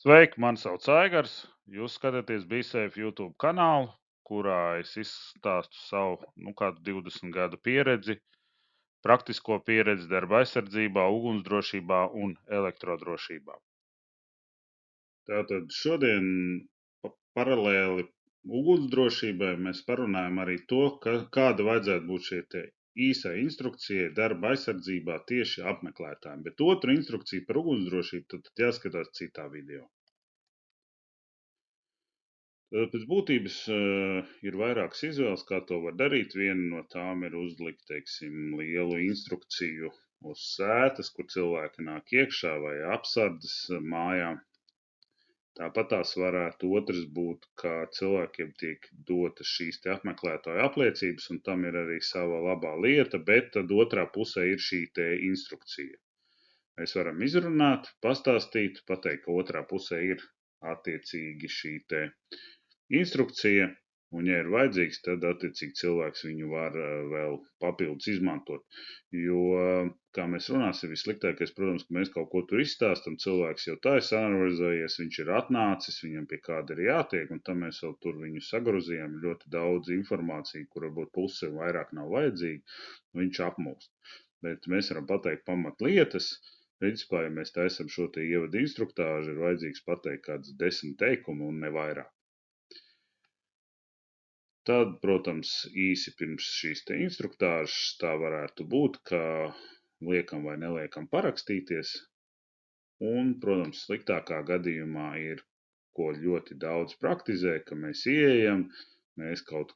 Sveiki, mani sauc Aigars. Jūs skatāties BeSafe YouTube kanālu, kurā es izstāstu savu kādu 20 gadu pieredzi, praktisko pieredzi darba aizsardzībā, ugunsdrošībā un elektrodrošībā. Tātad šodien paralēli ugunsdrošībai mēs parunājam arī to, kāda vajadzētu būt šie te īsai instrukcijai darba aizsardzībā tieši apmeklētājiem. Bet otru instrukciju par ugunsdrošību tad jāskatās citā video. Pēc būtības ir vairākas izvēles, kā to var darīt. Viena no tām ir uzlikt, teiksim, lielu instrukciju uz sētas, kur cilvēki nāk iekšā, vai apsardzes mājā. Tāpat tās varētu otrs būt, kā cilvēkiem tiek dotas šīs te apmeklētāju apliecības, un tam ir arī sava labā lieta, bet tad otrā pusē ir šī te instrukcija. Mēs varam izrunāt, pastāstīt, pateikt, ka otrā pusē ir attiecīgi šī te instrukcija, un, ja ir vajadzīgs, tad attiecīgi cilvēks viņu var vēl papildus izmantot. Jo, kā mēs runāsim, vissliktākais, protams, ka mēs kaut ko tur izstāstam, cilvēks jau tā ir sanorganizējies, viņš ir atnācis, viņam pie kāda ir jātiek, un tam mēs vēl tur viņu sagrozījām ļoti daudz informāciju, kur varbūt puse vairāk nav vajadzīga, viņš apmūst. Bet mēs varam pateikt pamatlietas. Principā, ja mēs taisam šo te ievadu instruktāžu, ir vajadzīgs pateikt kāds 10 teikumu un ne vairāk. Tad, protams, īsi pirms šīs te instruktāžas tā varētu būt, ka liekam vai neliekam parakstīties. Un, protams, sliktākā gadījumā ir, ko ļoti daudz praktizē, ka mēs ieejam, mēs kaut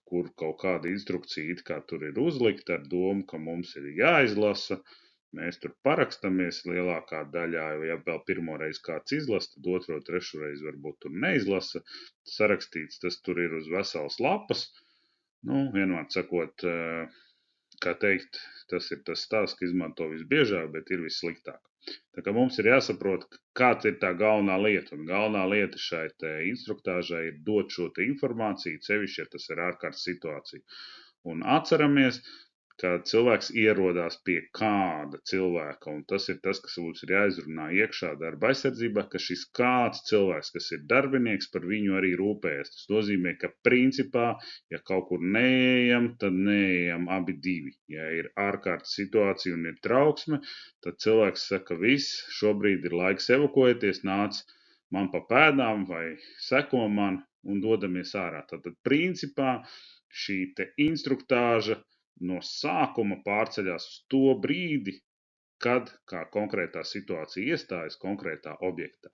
kāda instrukcija it kā tur ir uzlikta ar domu, ka mums ir jāizlasa. Mēs tur parakstamies lielākā daļā, ja vēl pirmoreiz kāds izlasa, tad otro, trešo reizi varbūt tur neizlasa. Sarakstīts tas tur ir uz veselas lapas. Vienmēr sakot, kā teikt, tas ir tas stāsts, ka izmanto visbiežāk, bet ir vissliktāk. Tā kā mums ir jāsaprot, kāds ir tā galvenā lieta, un galvenā lieta šai te instruktāžai ir dot šo te informāciju, sevišķi, ja tas ir ārkārtas situācija. Un atceramies, ka cilvēks ierodās pie kāda cilvēka, un tas ir tas, kas mums ir jāizrunā iekšā darba aizsardzībā, ka šis kāds cilvēks, kas ir darbinieks, par viņu arī rūpējas. Tas nozīmē, ka principā, ja kaut kur neejam, tad neejam abi divi. Ja ir ārkārtas situācija un ir trauksme, tad cilvēks saka, viss, šobrīd ir laiks evakuēties, nāc man pa pēdām vai seko man un dodamies ārā. Tātad principā šī te instruktāža no sākuma pārceļās uz to brīdi, kad kā konkrētā situācija iestājas konkrētā objektā.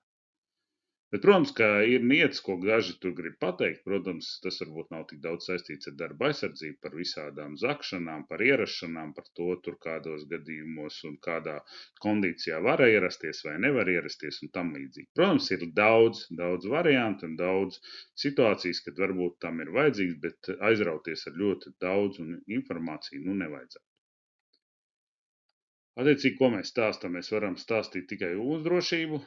Bet, protams, ka ir nietas, ko daži tur grib pateikt. Protams, tas varbūt nav tik daudz saistīts ar darba aizsardzību, par visādām zakšanām, par ierašanām, par to tur kādos gadījumos un kādā kondīcijā var ierasties vai nevar ierasties un tam līdzīgi. Protams, ir daudz variantu un daudz situācijas, kad varbūt tam ir vajadzīgs, bet aizrauties ar ļoti daudz un informāciju nevajadzētu. Attiecīgi, ko mēs stāstam? Mēs varam stāstīt tikai ugunsdrošību.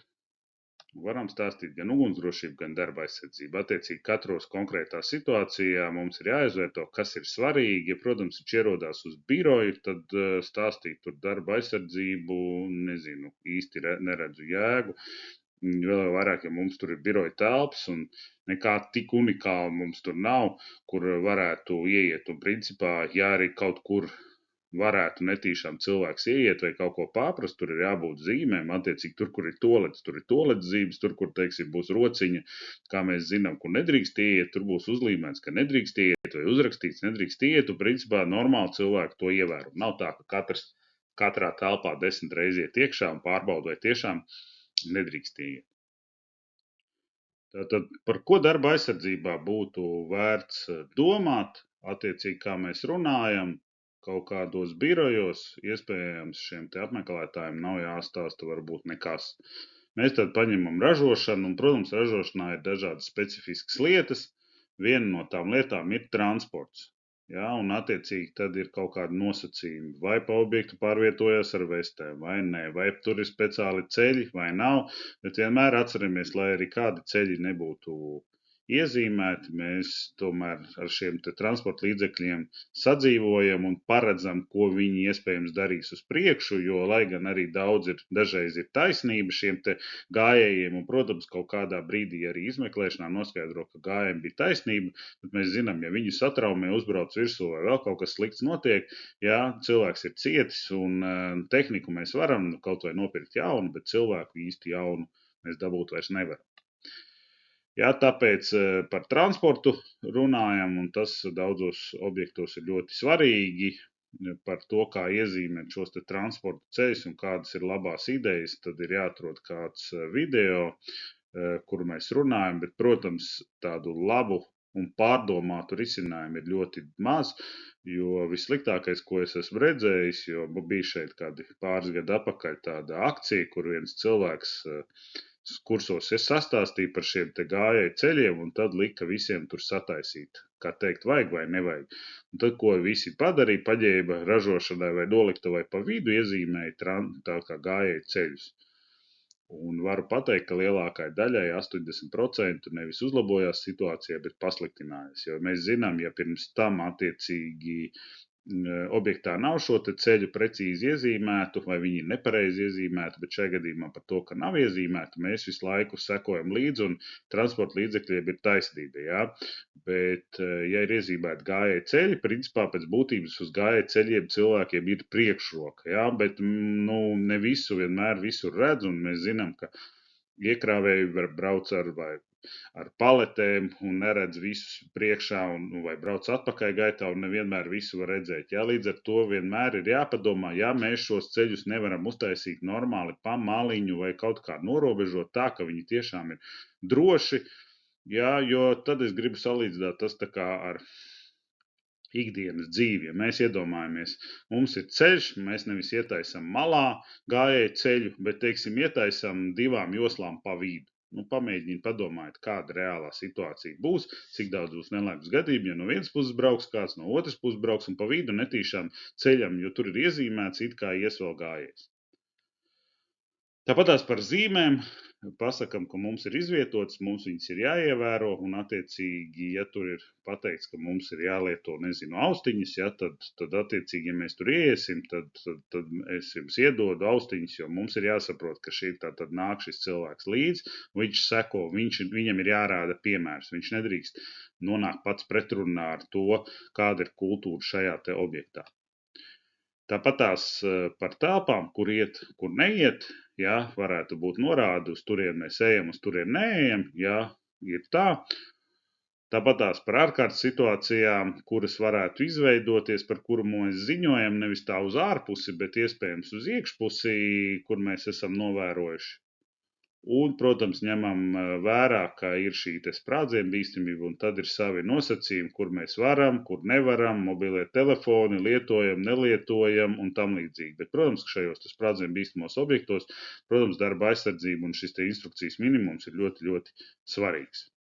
Varam stāstīt gan ugunsdrošību, gan darba aizsardzību. Attiecīgi, katros konkrētā situācijā mums ir jāizvērto, kas ir svarīgi. Ja, protams, viņš ierodās uz biroju, tad stāstīt tur darba aizsardzību, nezinu, īsti neredzu jēgu. Vēl vairāk, ja mums tur ir biroja telpas un nekā tik unikāla mums tur nav, kur varētu ieiet. Un principā, ja arī kaut kur varētu netīšām cilvēks ieiet vai kaut ko pārprast, tur ir jābūt zīmēm. Attiecīgi, tur, kur ir toaletes zīmes, tur, kur, teiksim, būs rociņa, kā mēs zinām, kur nedrīkst ieiet, tur būs uzlīmēts, ka nedrīkst ieiet vai uzrakstīts, nedrīkst ieiet, un principā normāli cilvēki to ievēro. Nav tā, ka katrā telpā 10 reizes iet iekšā un pārbauda, vai tiešām nedrīkst ieiet. Tātad, par ko darba aizsardzībā būtu vērts domāt, attiecīgi, kā mēs runājam, kaut kādos birojos, iespējams, šiem te apmeklētājiem nav jāstāsta varbūt nekas. Mēs tad paņemam ražošanu, un, protams, ražošanā ir dažādas specifiskas lietas. Viena no tām lietām ir transports. Ja, un attiecīgi tad ir kaut kādi nosacījumi, vai pa objektu pārvietojas ar vestēm, vai nē, vai tur ir speciāli ceļi, vai nav, bet vienmēr atceramies, lai arī kādi ceļi nebūtu iezīmēti. Mēs tomēr ar šiem transporta līdzekļiem sadzīvojam un paredzam, ko viņi iespējams darīs uz priekšu, jo, lai gan arī dažreiz ir taisnība šiem te gājējiem, un, protams, kaut kādā brīdī arī izmeklēšanā noskaidro, ka gājējiem bija taisnība, bet mēs zinām, ja viņu satraumē uzbrauc virsū vai vēl kaut kas slikts notiek, jā, cilvēks ir cietis un tehniku mēs varam kaut vai nopirkt jaunu, bet cilvēku īsti jaunu mēs dabūt vairs nevaram. Jā, tāpēc par transportu runājam, un tas daudzos objektos ir ļoti svarīgi. Par to, kā iezīmēt šos te transporta ceļus un kādas ir labās idejas, tad ir jāatrod kāds video, kuru mēs runājam, bet, protams, tādu labu un pārdomātu risinājumu ir ļoti maz, jo vissliktākais, ko es esmu redzējis, jo bija šeit kādi pāris gadu atpakaļ tāda akcija, kur viens cilvēks kursos es sastāstīju par šiem te gājēju ceļiem, un tad lika visiem tur sataisīt, kā teikt, vajag vai nevajag. Un tad, ko visi padarīja, paģēba ražošanai vai noliktavai pa vidu, iezīmēja tā kā gājēju ceļus. Un varu pateikt, ka lielākai daļai 80% nevis uzlabojās situācija, bet pasliktinājās. Jo mēs zinām, ja pirms tam attiecīgi objektā nav šo te ceļu precīzi iezīmētu, vai viņi ir nepareizi iezīmēti, bet šajā gadījumā par to, ka nav iezīmēti, mēs visu laiku sekojam līdzi, un transporta līdzekļiem ir taisnība, jā. Bet, ja ir iezīmēti gājēji ceļi, principā pēc būtības uz gājēju ceļiem cilvēkiem ir priekšroka, jā, bet, ne visu vienmēr visur redz, un mēs zinām, ka iekrāvēji var braukt ar paletēm un neredz visus priekšā, vai brauc atpakaļ gaitā un nevienmēr visu var redzēt. Jā, līdz ar to vienmēr ir jāpadomā, ja mēs šos ceļus nevaram uztaisīt normāli pa maliņu vai kaut kā norobežot tā, ka viņi tiešām ir droši, jā, jo tad es gribu salīdzināt tas tā kā ar ikdienas dzīvi. Ja mēs iedomājamies, mums ir ceļš, mēs nevis ietaisam malā gājēju ceļu, bet, teiksim, ietaisam 2 joslām pa vidu. Pamēģiniet padomājiet, kāda reālā situācija būs, cik daudz būs nelaimes gadījumu, ja no vienas puses brauks kāds, no otras puses brauks un pa vidu netīšām ceļam, jo tur ir iezīmēts, it kā ies vēl gājējs. Tāpatās par zīmēm pasakam, ka mums ir izvietotas, mums viņas ir jāievēro, un attiecīgi, ja tur ir pateikts, ka mums ir jālieto, austiņas, ja, tad attiecīgi, ja mēs tur iesim, tad es jums iedodu austiņas, jo mums ir jāsaprot, ka šī tad nāk šis cilvēks līdz, viņš seko, viņam ir jārāda piemērs, viņš nedrīkst nonākt pats pretrunā ar to, kāda ir kultūra šajā te objektā. Tāpatās par telpām, kur iet, kur neiet, jā, varētu būt norāde, uz turien mēs ejam, uz turien neejam, jā, ir tā. Tāpatās par ārkārtas situācijām, kuras varētu izveidoties, par kuru mēs ziņojam, nevis tā uz ārpusi, bet iespējams uz iekšpusi, kur mēs esam novērojuši. Un, protams, ņemam vērā, ka ir šī te sprādzienu bīstamība, un tad ir savi nosacījumi, kur mēs varam, kur nevaram, mobilie telefoni, lietojam, nelietojam un tam līdzīgi. Bet, protams, ka šajos sprādzienu bīstamos objektos, protams, darba aizsardzība un šis te instrukcijas minimums ir ļoti, ļoti svarīgs.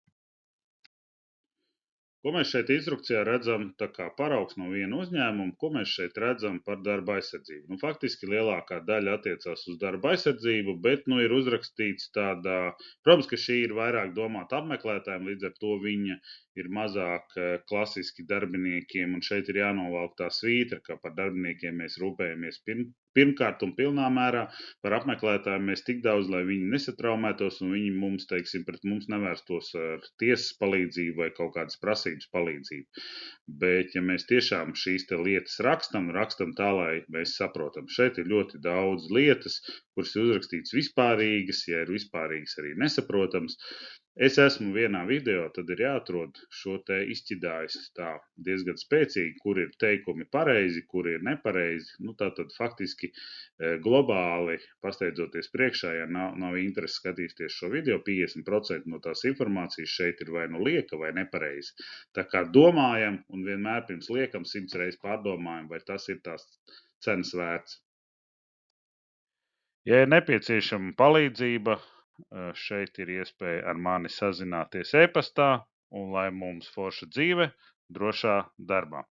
Ko mēs šeit instrukcijā redzam, tā kā paraugs no viena uzņēmuma, ko mēs šeit redzam par darba aizsardzību? Faktiski lielākā daļa attiecās uz darba aizsardzību, bet, ir uzrakstīts tādā, protams, ka šī ir vairāk domāta apmeklētājiem, līdz ar to viņa ir mazāk klasiski darbiniekiem, un šeit ir jānovalk tā svītra, ka par darbiniekiem mēs rūpējamies pirmkārt un pilnā mērā, par apmeklētājiem mēs tik daudz, lai viņi nesatraumētos, un viņi mums, teiksim, pret mums nevērstos ar tiesas palīdzību vai kaut kādas prasības palīdzību. Bet, ja mēs tiešām šīs te lietas rakstam tā, lai mēs saprotam, šeit ir ļoti daudz lietas, kuras ir uzrakstīts vispārīgas, ja ir vispārīgas arī nesaprotams. Es esmu vienā video, tad ir jāatrod šo te izķidājis tā diezgan spēcīgi, kur ir teikumi pareizi, kur ir nepareizi. Tātad faktiski globāli pasteidzoties priekšā, ja nav interesi skatīties šo video, 50% no tās informācijas šeit ir vai nu lieka vai nepareizi. Tā kā domājam un vienmēr pirms liekam 100 reizes pārdomājam, vai tas ir tās cenas vērts. Ja ir nepieciešama palīdzība, šeit ir iespēja ar mani sazināties e-pastā, un lai mums forša dzīve drošā darbā.